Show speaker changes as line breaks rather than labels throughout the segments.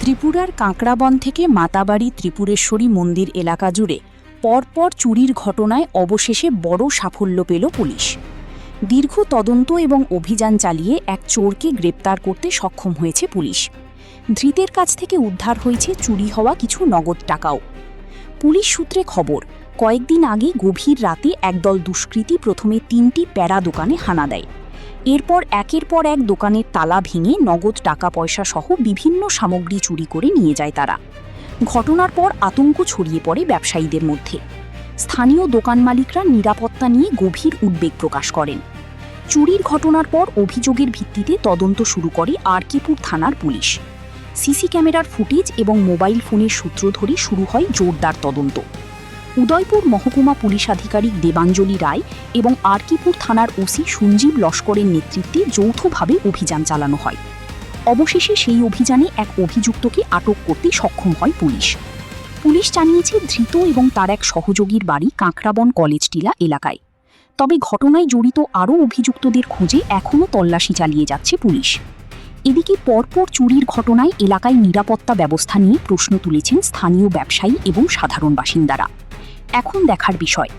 ত্রিপুরার কাঁকড়াবন থেকে মাতাবাড়ি ত্রিপুরেশ্বরী মন্দির এলাকা জুড়ে পরপর চুরির ঘটনায় অবশেষে বড় সাফল্য পেল পুলিশ। দীর্ঘ তদন্ত এবং অভিযান চালিয়ে এক চোরকে গ্রেপ্তার করতে সক্ষম হয়েছে পুলিশ। ধৃতের কাছ থেকে উদ্ধার হয়েছে চুরি হওয়া কিছু নগদ টাকাও। পুলিশ সূত্রে খবর, কয়েকদিন আগে গভীর রাতে একদল দুষ্কৃতী প্রথমে ৩টি প্যারা দোকানে হানা দেয়। এরপর একের পর এক দোকানের তালা ভেঙে নগদ টাকা পয়সা সহ বিভিন্ন সামগ্রী চুরি করে নিয়ে যায় তারা। ঘটনার পর আতঙ্ক ছড়িয়ে পড়ে ব্যবসায়ীদের মধ্যে। স্থানীয় দোকান মালিকরা নিরাপত্তা নিয়ে গভীর উদ্বেগ প্রকাশ করেন। চুরির ঘটনার পর অভিযোগের ভিত্তিতে তদন্ত শুরু করে আরকিপুর থানার পুলিশ। সিসি ক্যামেরার ফুটেজ এবং মোবাইল ফোনের সূত্র ধরে শুরু হয় জোরদার তদন্ত। উদয়পুর মহকুমা পুলিশ আধিকারিক দেবাঞ্জলি রায় এবং আরকিপুর থানার ওসি সঞ্জীব লস্করের নেতৃত্বে যৌথভাবে অভিযান চালানো হয়। অবশেষে সেই অভিযানে এক অভিযুক্তকে আটক করতে সক্ষম হয় পুলিশ। পুলিশ জানিয়েছে, ধৃত এবং তার এক সহযোগীর বাড়ি কাঁকড়াবন কলেজ টিলা এলাকায়। তবে ঘটনায় জড়িত আরও অভিযুক্তদের খুঁজে এখনও তল্লাশি চালিয়ে যাচ্ছে পুলিশ। এদিকে পরপর চুরির ঘটনায় এলাকায় নিরাপত্তা ব্যবস্থা নিয়ে প্রশ্ন তুলেছেন স্থানীয় ব্যবসায়ী এবং সাধারণ বাসিন্দারা। এখন দেখার বিষয়,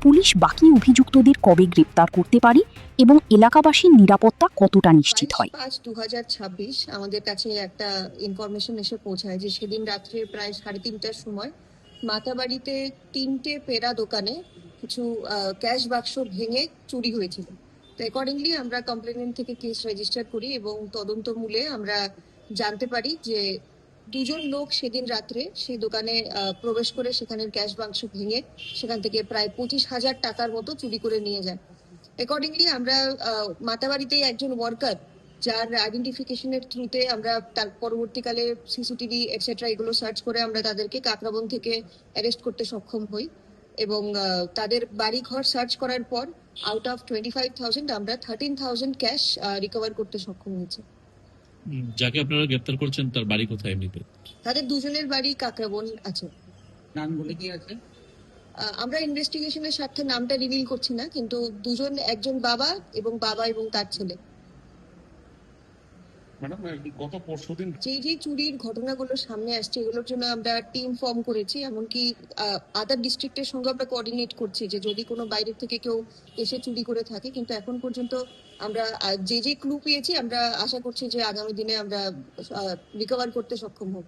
পুলিশ বাকি অভিযুক্তদের কবে গ্রেপ্তার করতে পারে এবং এলাকাবাসীর নিরাপত্তা কতটা নিশ্চিত হয়।
5/5/2026 আমাদের কাছে একটা ইনফরমেশন এসে পৌঁছায় যে সেদিন রাত্রে প্রায় 3:30টার সময় মাতাবাড়িতে 3টে পেরা দোকানে কিছু ক্যাশ বাক্স ভেঙে চুরি হয়েছিল। তো অ্যাকর্ডিংলি আমরা কমপ্লেনেন্ট থেকে কেস রেজিস্টার করি এবং তদন্ত মূলে আমরা জানতে পারি যে 2জন লোক সেদিন রাত্রে সেই দোকানে প্রবেশ করে সেখানের ক্যাশ বাক্স ভেঙে সেখান থেকে প্রায় 25,000 টাকার মতো চুরি করে নিয়ে যায়। অ্যাকর্ডিংলি আমরা মাতাবাড়িতেই একজন ওয়ার্কার যার আইডেন্টিফিকেশনের থ্রুতে আমরা তার পরবর্তীকালে সিসিটিভি এটসেট্রা এগুলো সার্চ করে আমরা তাদেরকে কাঁকড়াবন থেকে অ্যারেস্ট করতে সক্ষম হই এবং তাদের বাড়ি ঘর সার্চ করার পর আউট অফ 25,000 আমরা 13,000 ক্যাশ রিকভার করতে সক্ষম হয়েছে।
যাকে আপনারা গ্রেফতার করছেন তার বাড়ি কোথায় এমনিতে?
তাদের দুজনের বাড়ি কাঁকড়াবন আছে।
নামগুলো কি আছে?
আমরা ইনভেস্টিগেশনের স্বার্থে নামটা রিভিল করছি না, কিন্তু দুজন, একজন বাবা এবং তার ছেলে।
ম্যাডাম, গত পরশুদিন
যে চুরির ঘটনাগুলো সামনে আসছে এগুলোর জন্য আমরা টিম ফর্ম করেছি, এমনকি আদার ডিস্ট্রিক্টের সঙ্গে আমরা কোঅর্ডিনেট করছি যে যদি কোনো বাইরের থেকে কেউ এসে চুরি করে থাকে। কিন্তু এখন পর্যন্ত আমরা যে ক্লু পেয়েছি আমরা আশা করছি যে আগামী দিনে আমরা রিকভার করতে সক্ষম হব।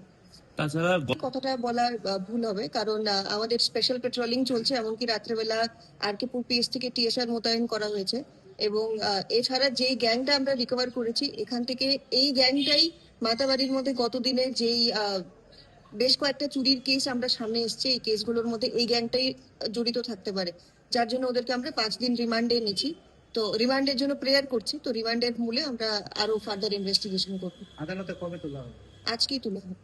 তাছাড়া
কথাটা বলার ভুল হবে, কারণ আমাদের স্পেশাল পেট্রোলিং চলছে, এমনকি রাত্রেবেলা আরকিপুর পিএস থেকে টিএসআর মোতায়েন করা হয়েছে এবং এছাড়া যে গ্যাংটা আমরা রিকভার করেছি এখান থেকে এই গ্যাংটাই মাতাবাড়ির মধ্যে গতদিনে যেই বেশ কয়েকটা চুরির কেস আমরা সামনে এসছে, এই কেসগুলোর মধ্যে এই গ্যাংটাই জড়িত থাকতে পারে, যার জন্য ওদেরকে আমরা 5 দিন রিমান্ডে নিয়েছি। তো রিমান্ডের জন্য প্রেয়ার করছি, তো রিমান্ডের মূলে আমরা আরো ফার্দার ইনভেস্টিগেশন করবো।
আদালতে কবে তোলা হবে?
আজকেই তুলে হবে।